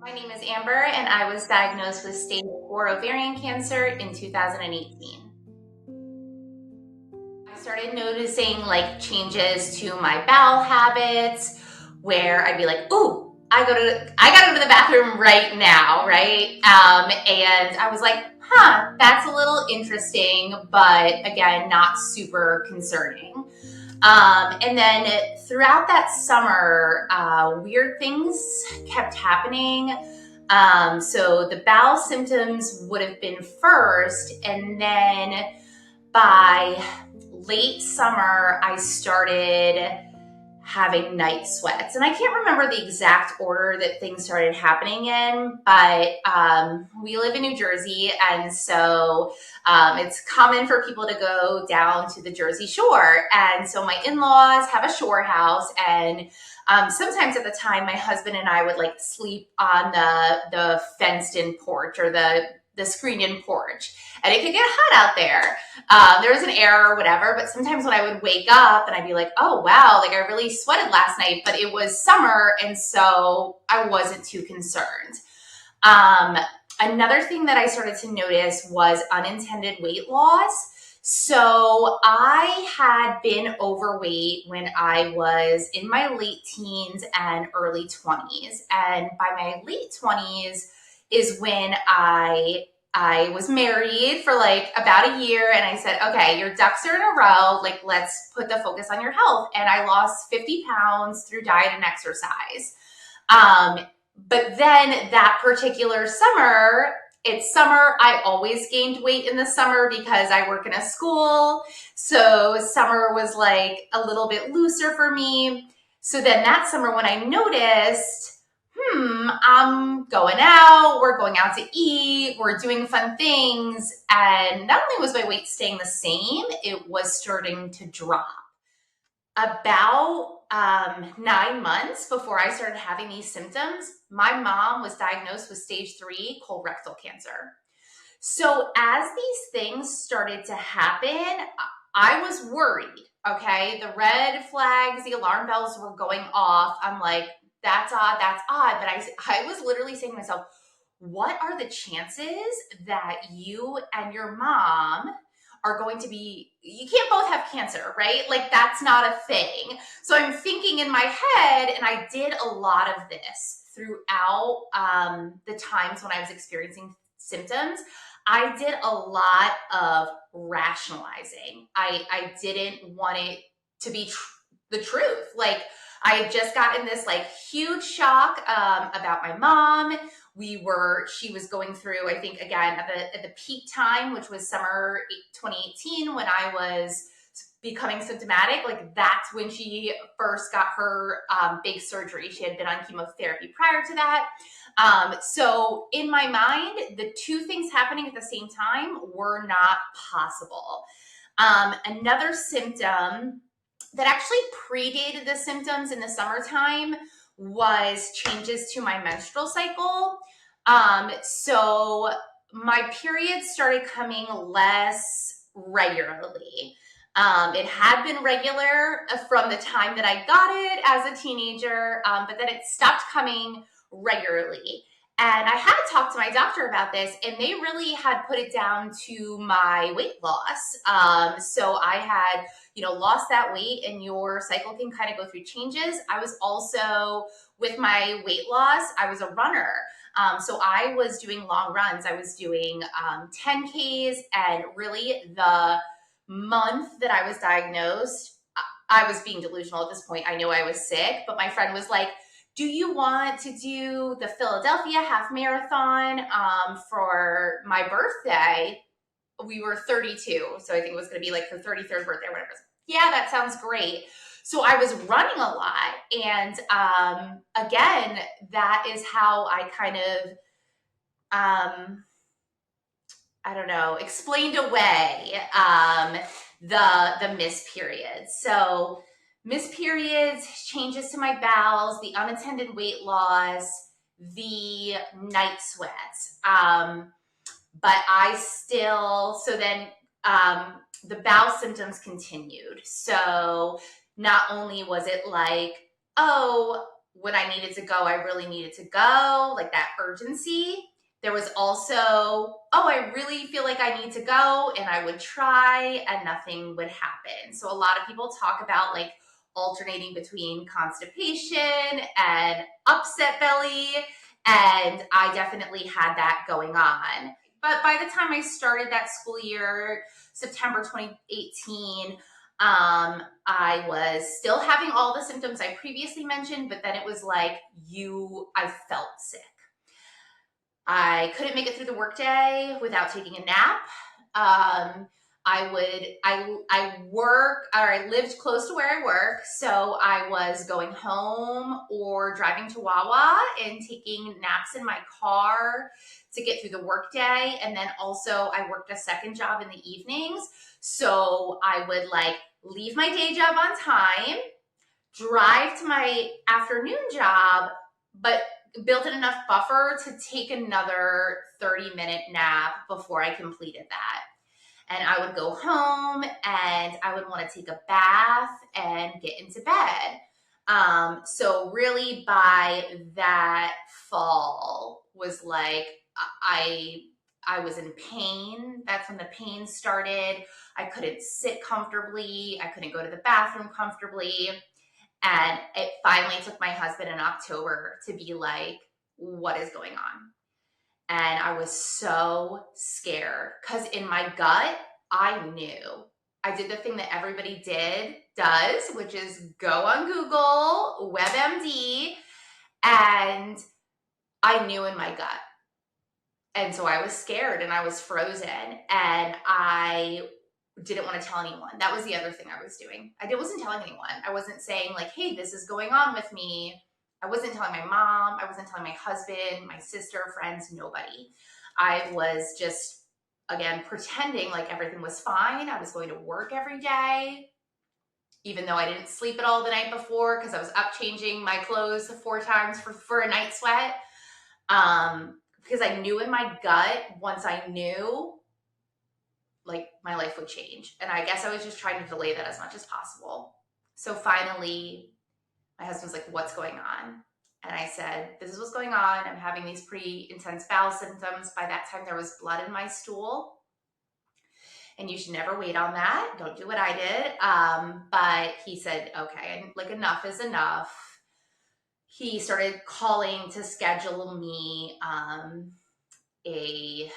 My name is Amber, and I was diagnosed with stage 4 ovarian cancer in 2018. I started noticing like changes to my bowel habits where I'd be like, ooh, I gotta go to the bathroom right now, right? And I was like, that's a little interesting, but again, not super concerning. And then throughout that summer, weird things kept happening. So the bowel symptoms would have been first, and then by late summer, I started having night sweats. And I can't remember the exact order that things started happening in, but we live in New Jersey. And so it's common for people to go down to the Jersey Shore. And so my in-laws have a shore house. And sometimes at the time, my husband and I would like sleep on the fenced-in porch or the screened-in porch. And it could get hot out there. There was an error or whatever, but sometimes when I would wake up and I'd be like, oh, wow, like I really sweated last night, but it was summer, and so I wasn't too concerned. Another thing that I started to notice was unintended weight loss. So I had been overweight when I was in my late teens and early 20s. And by my late 20s is when I was married for like about a year, and I said, okay, your ducks are in a row. Like, let's put the focus on your health. And I lost 50 pounds through diet and exercise. But then that particular summer, it's summer. I always gained weight in the summer because I work in a school. So summer was like a little bit looser for me. So then that summer when I noticed, I'm going out, we're going out to eat, we're doing fun things. And not only was my weight staying the same, it was starting to drop. About 9 months before I started having these symptoms, my mom was diagnosed with stage 3 colorectal cancer. So as these things started to happen, I was worried. Okay. The red flags, the alarm bells were going off. I'm like, that's odd, that's odd. But I was literally saying to myself, what are the chances that you and your mom are going to be, you can't both have cancer, right? Like that's not a thing. So I'm thinking in my head, and I did a lot of this throughout the times when I was experiencing symptoms. I did a lot of rationalizing. I didn't want it to be the truth. Like I had just gotten this like huge shock about my mom. She was going through, I think again at the peak time, which was summer 2018 when I was becoming symptomatic. Like that's when she first got her big surgery. She had been on chemotherapy prior to that. So in my mind, the two things happening at the same time were not possible. Another symptom that actually predated the symptoms in the summertime was changes to my menstrual cycle. So my periods started coming less regularly. It had been regular from the time that I got it as a teenager, but then it stopped coming regularly. And I had talked to my doctor about this, and they really had put it down to my weight loss. So I had, lost that weight, and your cycle can kind of go through changes. I was also, with my weight loss, I was a runner. So I was doing long runs. I was doing 10Ks, and really the month that I was diagnosed, I was being delusional at this point. I knew I was sick, but my friend was like, do you want to do the Philadelphia half marathon for my birthday? We were 32, so I think it was going to be like her 33rd birthday or whatever. Yeah, that sounds great. So I was running a lot. And again, that is how I kind of, I don't know, explained away the missed periods. So missed periods, changes to my bowels, the unintended weight loss, the night sweats. But I still, so then the bowel symptoms continued. So not only was it like, oh, when I needed to go, I really needed to go, like that urgency. There was also, oh, I really feel like I need to go, and I would try and nothing would happen. So a lot of people talk about like alternating between constipation and upset belly, and I definitely had that going on. But by the time I started that school year, September 2018, I was still having all the symptoms I previously mentioned, but then it was like I felt sick. I couldn't make it through the workday without taking a nap. I lived close to where I work, so I was going home or driving to Wawa and taking naps in my car to get through the workday. And then also I worked a second job in the evenings. So I would like leave my day job on time, drive to my afternoon job, but built in enough buffer to take another 30-minute nap before I completed that. And I would go home and I would want to take a bath and get into bed. So really by that fall was like, I was in pain. That's when the pain started. I couldn't sit comfortably. I couldn't go to the bathroom comfortably. And it finally took my husband in October to be like, what is going on? And I was so scared because in my gut, I knew. I did the thing that everybody does, which is go on Google, WebMD, and I knew in my gut. And so I was scared and I was frozen and I didn't want to tell anyone. That was the other thing I was doing. I wasn't telling anyone. I wasn't saying like, hey, this is going on with me. I wasn't telling my mom. I wasn't telling my husband, my sister, friends, nobody. I was just, again, pretending like everything was fine. I was going to work every day, even though I didn't sleep at all the night before because I was up changing my clothes 4 times for a night sweat. Because I knew in my gut, once I knew, like my life would change. And I guess I was just trying to delay that as much as possible. So finally, my husband's like, what's going on? And I said, this is what's going on. I'm having these pretty intense bowel symptoms. By that time, there was blood in my stool. And you should never wait on that. Don't do what I did. But he said, okay, like enough is enough. He started calling to schedule me a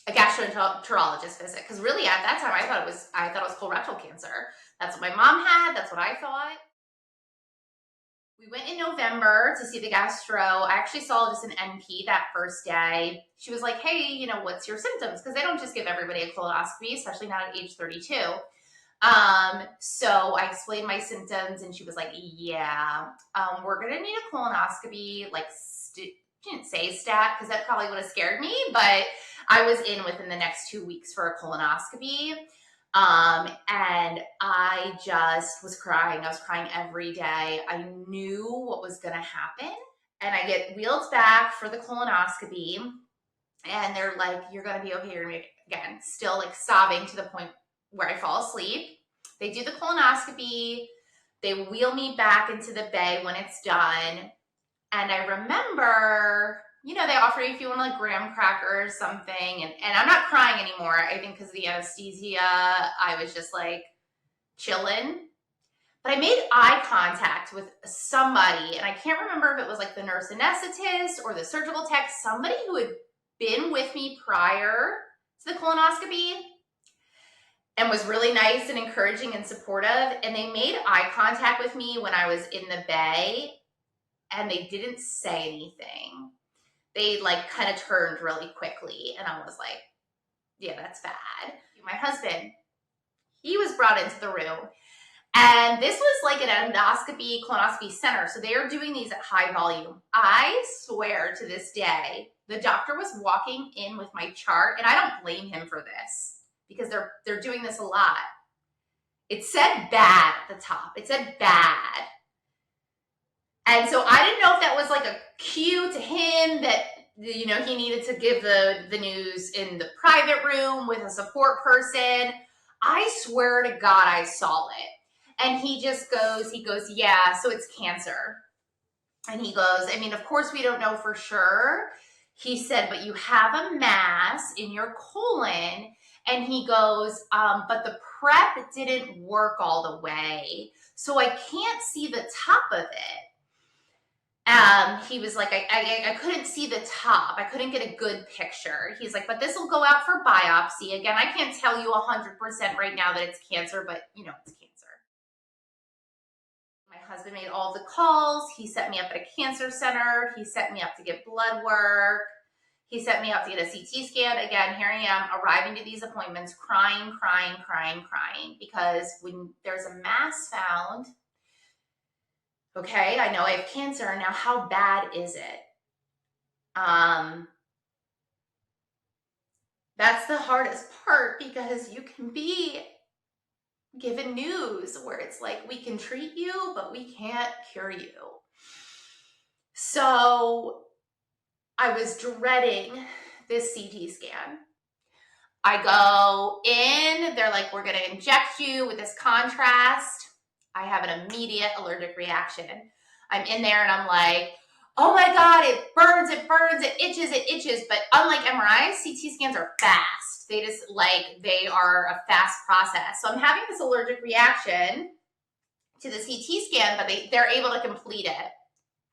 gastroenterologist visit, because really at that time I thought it was colorectal cancer. That's what my mom had. That's what I thought. We went in November to see the gastro. I actually saw just an NP that first day. She was like, hey, what's your symptoms? Because they don't just give everybody a colonoscopy, especially not at age 32. So I explained my symptoms and she was like, yeah, we're going to need a colonoscopy. Like, she didn't say stat because that probably would have scared me, but I was in within the next 2 weeks for a colonoscopy. And I just was crying. I was crying every day. I knew what was going to happen. And I get wheeled back for the colonoscopy and they're like, you're going to be okay. You're going to be, again, still like sobbing to the point where I fall asleep. They do the colonoscopy. They wheel me back into the bay when it's done. And I remember, they offer you if you want like graham crackers, something. And I'm not crying anymore. I think because of the anesthesia, I was just like chilling. But I made eye contact with somebody. And I can't remember if it was like the nurse anesthetist or the surgical tech, somebody who had been with me prior to the colonoscopy and was really nice and encouraging and supportive. And they made eye contact with me when I was in the bay and they didn't say anything. They like kind of turned really quickly. And I was like, yeah, that's bad. My husband, he was brought into the room. And this was like an endoscopy, colonoscopy center. So they are doing these at high volume. I swear to this day, the doctor was walking in with my chart, and I don't blame him for this because they're doing this a lot. It said bad at the top. It said bad. And so I didn't know if that was like a cue to him that, he needed to give the news in the private room with a support person. I swear to God, I saw it. And he goes, yeah, so it's cancer. And he goes, I mean, of course we don't know for sure. He said, but you have a mass in your colon. And he goes, but the prep didn't work all the way. So I can't see the top of it. He was like, I couldn't see the top. I couldn't get a good picture. He's like, but this will go out for biopsy. Again, I can't tell you 100% right now that it's cancer, but you know, it's cancer. My husband made all the calls. He set me up at a cancer center. He set me up to get blood work. He set me up to get a CT scan. Again, here I am arriving to these appointments, crying, because when there's a mass found, okay, I know I have cancer. Now, how bad is it? That's the hardest part, because you can be given news where it's like, we can treat you, but we can't cure you. So I was dreading this CT scan. I go in, they're like, we're going to inject you with this contrast. I have an immediate allergic reaction. I'm in there and I'm like, oh my God, it burns, it itches. But unlike MRIs, CT scans are fast. They are a fast process. So I'm having this allergic reaction to the CT scan, but they're able to complete it.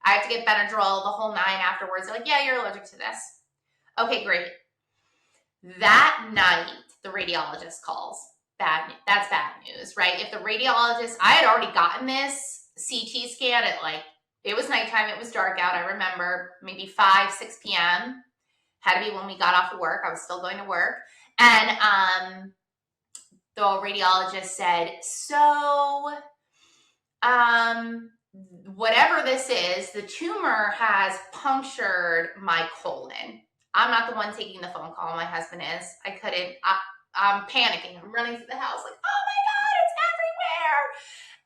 I have to get Benadryl, the whole nine afterwards. They're like, yeah, you're allergic to this. Okay, great. That night, the radiologist calls. That's bad news, right? If the radiologist, I had already gotten this CT scan at it was nighttime, it was dark out. I remember maybe 5, 6 p.m. Had to be when we got off of work. I was still going to work. And the radiologist said, so whatever this is, the tumor has punctured my colon. I'm not the one taking the phone call. My husband is. I'm panicking. I'm running through the house like, oh my God, it's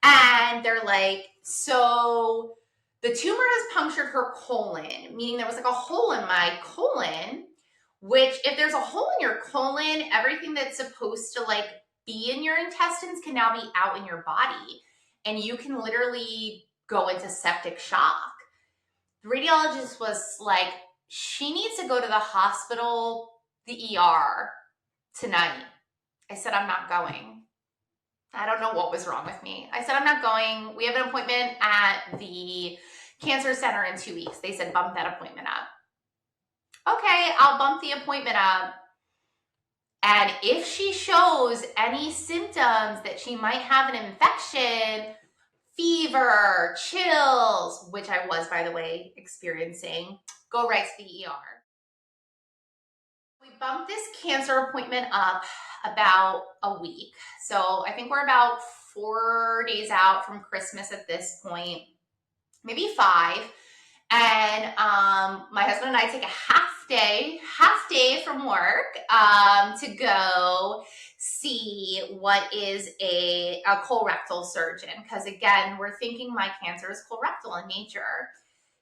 everywhere. And they're like, so the tumor has punctured her colon, meaning there was like a hole in my colon, which if there's a hole in your colon, everything that's supposed to be in your intestines can now be out in your body. And you can literally go into septic shock. The radiologist was like, she needs to go to the hospital, the ER tonight. I said, I'm not going. I don't know what was wrong with me. I said, I'm not going. We have an appointment at the cancer center in 2 weeks. They said, bump that appointment up. Okay, I'll bump the appointment up. And if she shows any symptoms that she might have an infection, fever, chills, which I was, by the way, experiencing, go right to the ER. We bumped this cancer appointment up about a week. So I think we're about 4 days out from Christmas at this point, maybe 5. And my husband and I take a half day from work to go see what is a colorectal surgeon. Because again, we're thinking my cancer is colorectal in nature.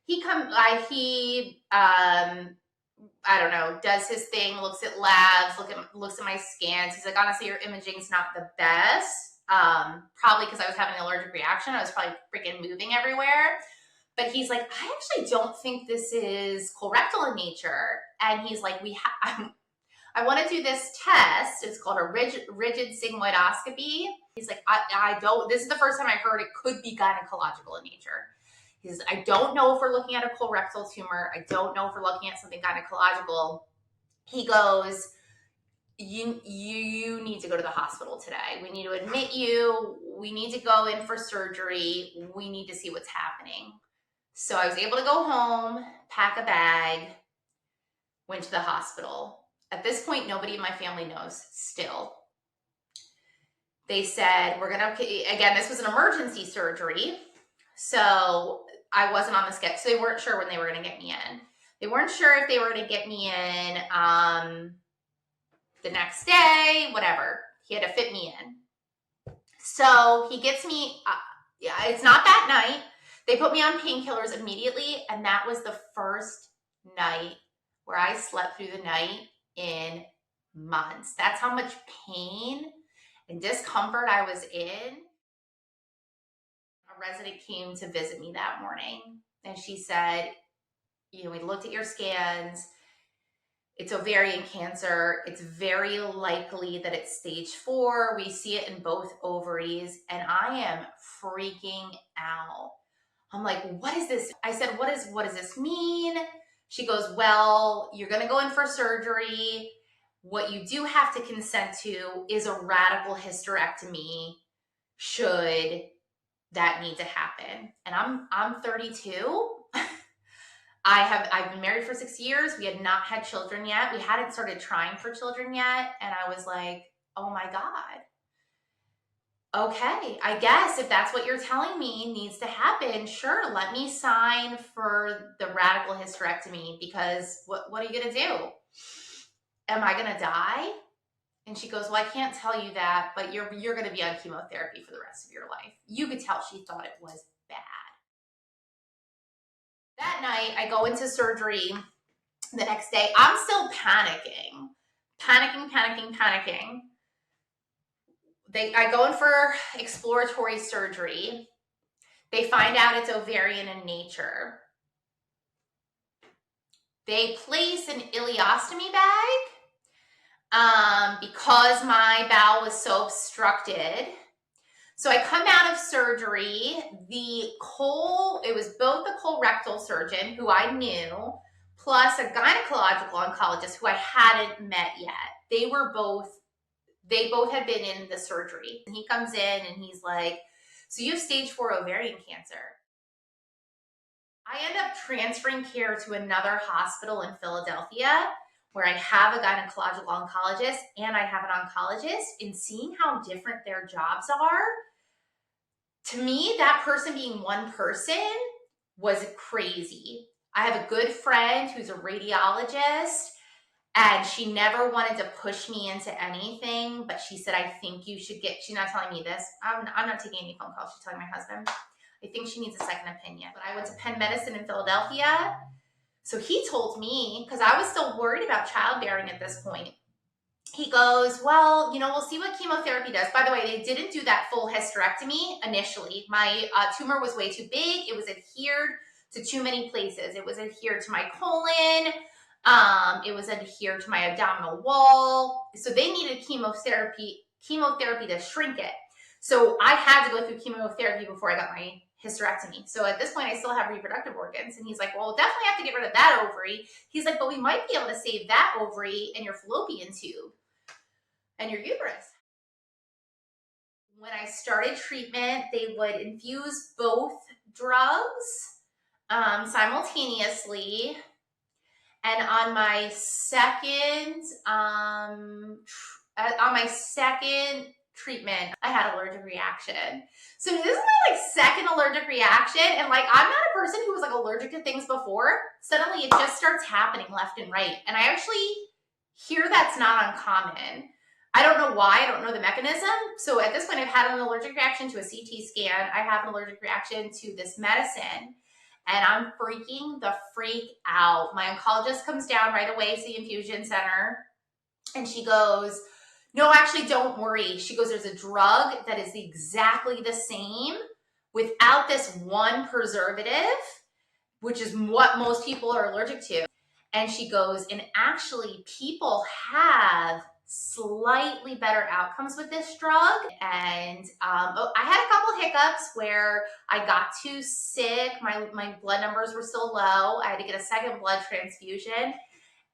He I don't know, does his thing, looks at labs, looks at my scans. He's like, honestly, your imaging's not the best. Probably because I was having an allergic reaction. I was probably freaking moving everywhere. But he's like, I actually don't think this is colorectal in nature. And he's like, I want to do this test. It's called a rigid sigmoidoscopy. He's like, this is the first time I heard it could be gynecological in nature. He says, I don't know if we're looking at a colorectal tumor. I don't know if we're looking at something gynecological. He goes, you need to go to the hospital today. We need to admit you. We need to go in for surgery. We need to see what's happening. So I was able to go home, pack a bag, went to the hospital. At this point, nobody in my family knows still. They said, again, this was an emergency surgery. So I wasn't on the schedule. So they weren't sure when they were going to get me in. They weren't sure if they were going to get me in the next day, whatever. He had to fit me in. So he gets me, it's not that night. They put me on painkillers immediately, and that was the first night where I slept through the night in months. That's how much pain and discomfort I was in. resident came to visit me that morning, and she said, we looked at your scans. It's ovarian cancer. It's very likely that it's stage 4. We see it in both ovaries, and I am freaking out. I'm like, what is this? I said, what does this mean? She goes, well, you're going to go in for surgery. What you do have to consent to is a radical hysterectomy should that need to happen. And I'm 32. I've been married for 6 years. We had not had children yet. We hadn't started trying for children yet. And I was like, oh my God. Okay, I guess if that's what you're telling me needs to happen, sure, let me sign for the radical hysterectomy, because what are you going to do? Am I going to die? And she goes, well, I can't tell you that, but you're going to be on chemotherapy for the rest of your life. You could tell she thought it was bad. That night, I go into surgery the next day. I'm still panicking. I go in for exploratory surgery. They find out it's ovarian in nature. They place an ileostomy bag because my bowel was so obstructed. So I come out of surgery. It was both the colorectal surgeon, who I knew, plus a gynecological oncologist who I hadn't met yet. They both had been in the surgery. And he comes in and he's like, so you have stage 4 ovarian cancer. I end up transferring care to another hospital in Philadelphia, where I have a gynecological oncologist and I have an oncologist, and seeing how different their jobs are, to me, that person being one person was crazy. I have a good friend who's a radiologist, and she never wanted to push me into anything, but she said, I think you should she's not telling me this. I'm not taking any phone calls. She's telling my husband. I think she needs a second opinion. But I went to Penn Medicine in Philadelphia. So he told me, because I was still worried about childbearing at this point, he goes, well, we'll see what chemotherapy does. By the way, they didn't do that full hysterectomy initially. My tumor was way too big. It was adhered to too many places. It was adhered to my colon. It was adhered to my abdominal wall. So they needed chemotherapy to shrink it. So I had to go through chemotherapy before I got my hysterectomy. So at this point, I still have reproductive organs. And he's like, well, we'll definitely have to get rid of that ovary. He's like, but we might be able to save that ovary and your fallopian tube and your uterus. When I started treatment, they would infuse both drugs simultaneously. And on my second treatment, I had allergic reaction. So this is my second allergic reaction, and I'm not a person who was allergic to things before. Suddenly it just starts happening left and right, and I actually hear that's not uncommon. I don't know why. I don't know the mechanism. So at this point, I've had an allergic reaction to a CT scan. I have an allergic reaction to this medicine. And I'm freaking the freak out. My oncologist comes down right away to the infusion center, and she goes, no, actually, don't worry. She goes, there's a drug that is exactly the same without this one preservative, which is what most people are allergic to. And she goes, and actually, people have slightly better outcomes with this drug. And I had a couple hiccups where I got too sick. My blood numbers were still low. I had to get a second blood transfusion.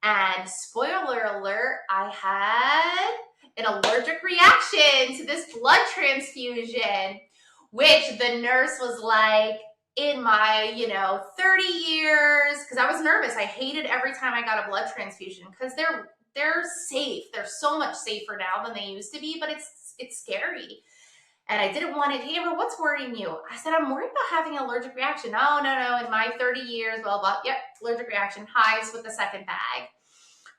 And spoiler alert, I had an allergic reaction to this blood transfusion, which the nurse was like, in my 30 years, because I was nervous. I hated every time I got a blood transfusion, because they're safe. They're so much safer now than they used to be, but it's scary. And I didn't want it. Hey, Amber, what's worrying you? I said, I'm worried about having an allergic reaction. No, in my 30 years, blah, blah. Yep, allergic reaction, highs with the second bag.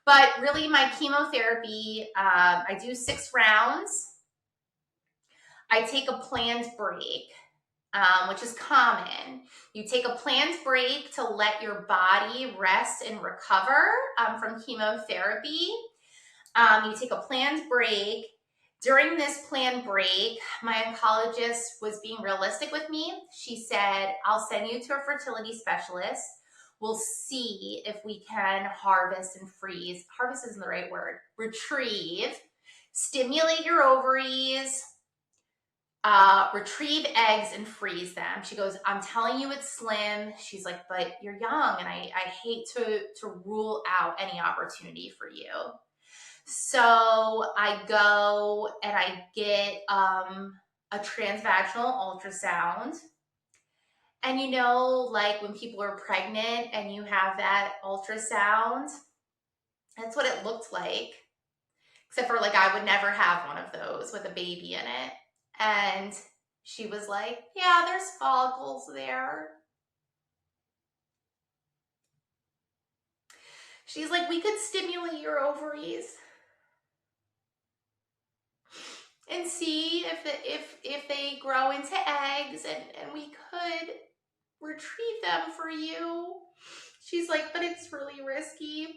But really, my chemotherapy, I do 6 rounds. I take a planned break, which is common. You take a planned break to let your body rest and recover from chemotherapy. You take a planned break. During this planned break, my oncologist was being realistic with me. She said, I'll send you to a fertility specialist. We'll see if we can harvest and freeze. Harvest isn't the right word. Retrieve, stimulate your ovaries, retrieve eggs and freeze them. She goes, I'm telling you it's slim. She's like, but you're young and I hate to rule out any opportunity for you. So I go and I get a transvaginal ultrasound. And you know, like when people are pregnant and you have that ultrasound, that's what it looked like. Except for like I would never have one of those with a baby in it. And she was like, yeah, there's follicles there. She's like, we could stimulate your ovaries and see if they grow into eggs and we could retrieve them for you. She's like, but it's really risky.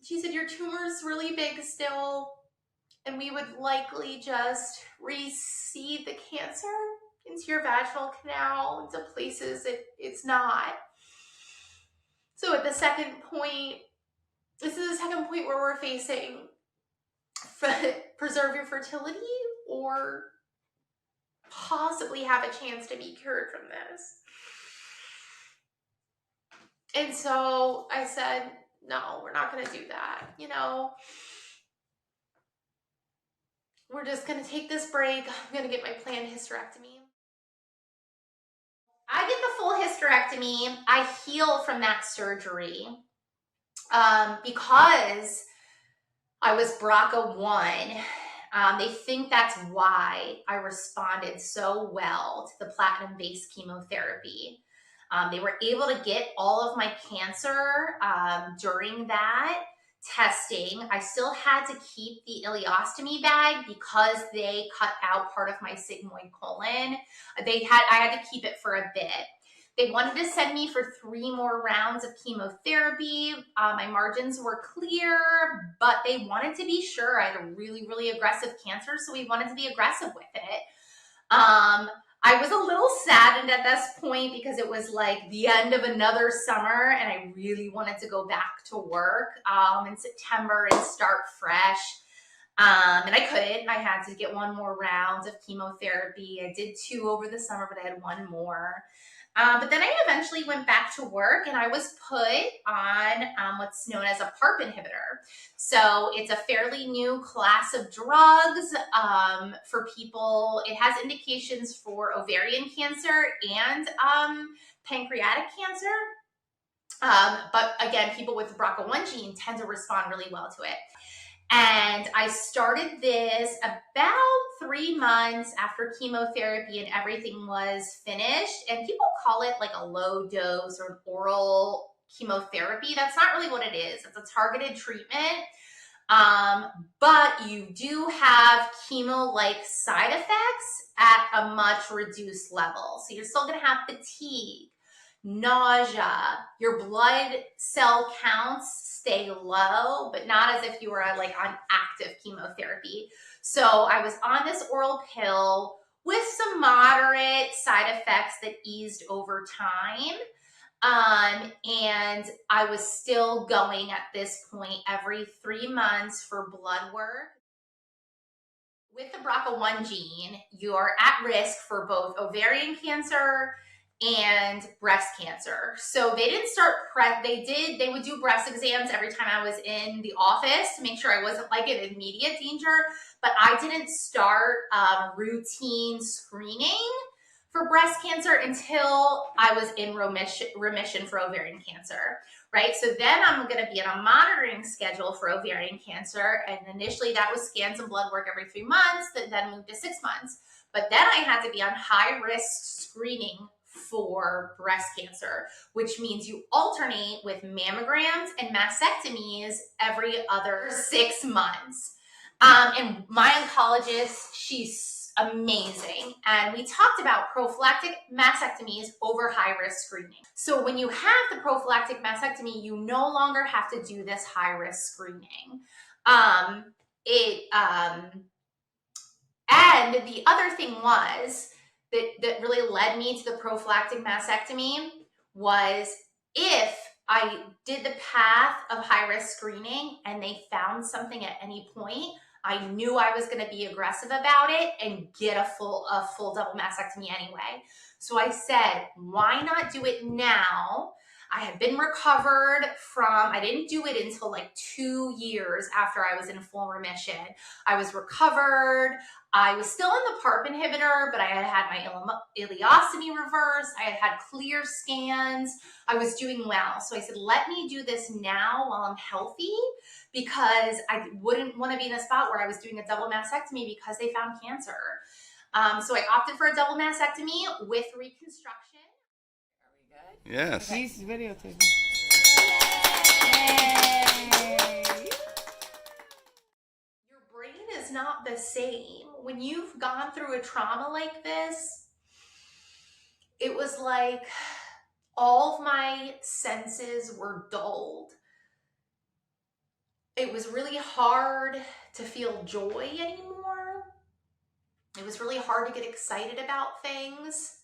She said, your tumor's really big still, and we would likely just reseed the cancer into your vaginal canal into places it's not. So at the second point, this is the second point where we're facing preserve your fertility or possibly have a chance to be cured from this. And so I said, no, we're not going to do that. You know, we're just going to take this break. I'm going to get my planned hysterectomy. I get the full hysterectomy. I heal from that surgery because I was BRCA1. They think that's why I responded so well to the platinum-based chemotherapy. They were able to get all of my cancer during that testing. I still had to keep the ileostomy bag because they cut out part of my sigmoid colon. I had to keep it for a bit. They wanted to send me for 3 more rounds of chemotherapy. My margins were clear, but they wanted to be sure. I had a really, really aggressive cancer, so we wanted to be aggressive with it. I was a little saddened at this point because it was like the end of another summer and I really wanted to go back to work in September and start fresh. And I couldn't. I had to get 1 more round of chemotherapy. I did 2 over the summer, but I had 1 more. But then I eventually went back to work and I was put on what's known as a PARP inhibitor. So it's a fairly new class of drugs for people. It has indications for ovarian cancer and pancreatic cancer. But again, people with the BRCA1 gene tend to respond really well to it. And I started this about 3 months after chemotherapy and everything was finished. And people call it like a low dose or an oral chemotherapy. That's not really what it is. It's a targeted treatment. But you do have chemo-like side effects at a much reduced level. So you're still going to have fatigue, nausea, your blood cell counts stay low, but not as if you were like on active chemotherapy. So I was on this oral pill with some moderate side effects that eased over time. And I was still going at this point every 3 months for blood work. With the BRCA1 gene, you are at risk for both ovarian cancer and breast cancer. So they didn't start they would do breast exams every time I was in the office to make sure I wasn't like in immediate danger, but I didn't start routine screening for breast cancer until I was in remission for ovarian cancer, right? So then I'm going to be on a monitoring schedule for ovarian cancer. And initially that was scans and blood work every 3 months, that then moved to 6 months. But then I had to be on high risk screening for breast cancer, which means you alternate with mammograms and mastectomies every other 6 months. And my oncologist, she's amazing. And we talked about prophylactic mastectomies over high-risk screening. So when you have the prophylactic mastectomy, you no longer have to do this high-risk screening. And the other thing was that really led me to the prophylactic mastectomy was if I did the path of high-risk screening and they found something at any point, I knew I was going to be aggressive about it and get a full double mastectomy anyway. So I said, why not do it now? I had been recovered from, I didn't do it until like 2 years after I was in full remission. I was recovered. I was still on the PARP inhibitor, but I had had my ileostomy reversed. I had had clear scans. I was doing well. So I said, let me do this now while I'm healthy, because I wouldn't want to be in a spot where I was doing a double mastectomy because they found cancer. So I opted for a double mastectomy with reconstruction. Are we good? Yes. Okay. He's videotaping. Yay! Your brain is not the same. When you've gone through a trauma like this, it was like all of my senses were dulled. It was really hard to feel joy anymore. It was really hard to get excited about things.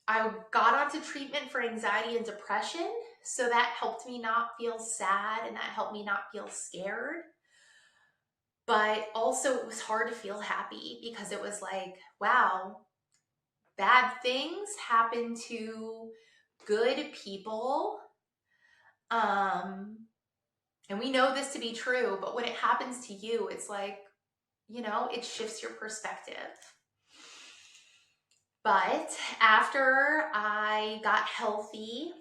I got onto treatment for anxiety and depression, so that helped me not feel sad and that helped me not feel scared. But also it was hard to feel happy because it was like, wow, bad things happen to good people. And we know this to be true, but when it happens to you, it's like, you know, it shifts your perspective. But after I got healthy,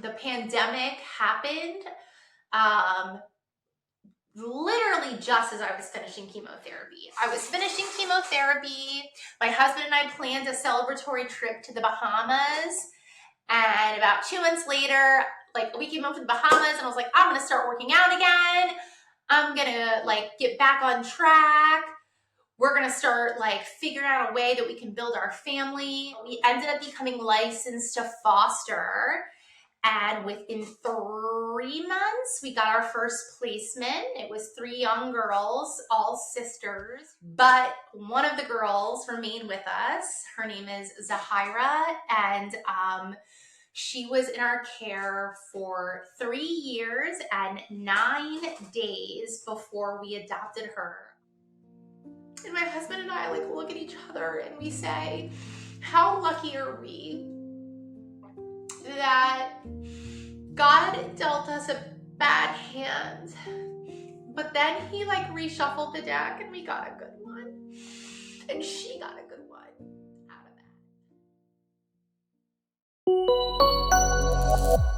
the pandemic happened. Literally just as I was finishing chemotherapy. I was finishing chemotherapy. My husband and I planned a celebratory trip to the Bahamas. And about 2 months later, like we came up to the Bahamas and I was like, I'm gonna start working out again. I'm gonna like get back on track. We're gonna start like figuring out a way that we can build our family. We ended up becoming licensed to foster. And within 3 months, we got our first placement. It was 3 young girls, all sisters. But one of the girls remained with us. Her name is Zahara, and she was in our care for 3 years and 9 days before we adopted her. And my husband and I like look at each other and we say, how lucky are we that God dealt us a bad hand, but then he like reshuffled the deck and we got a good one, and she got a good one out of that.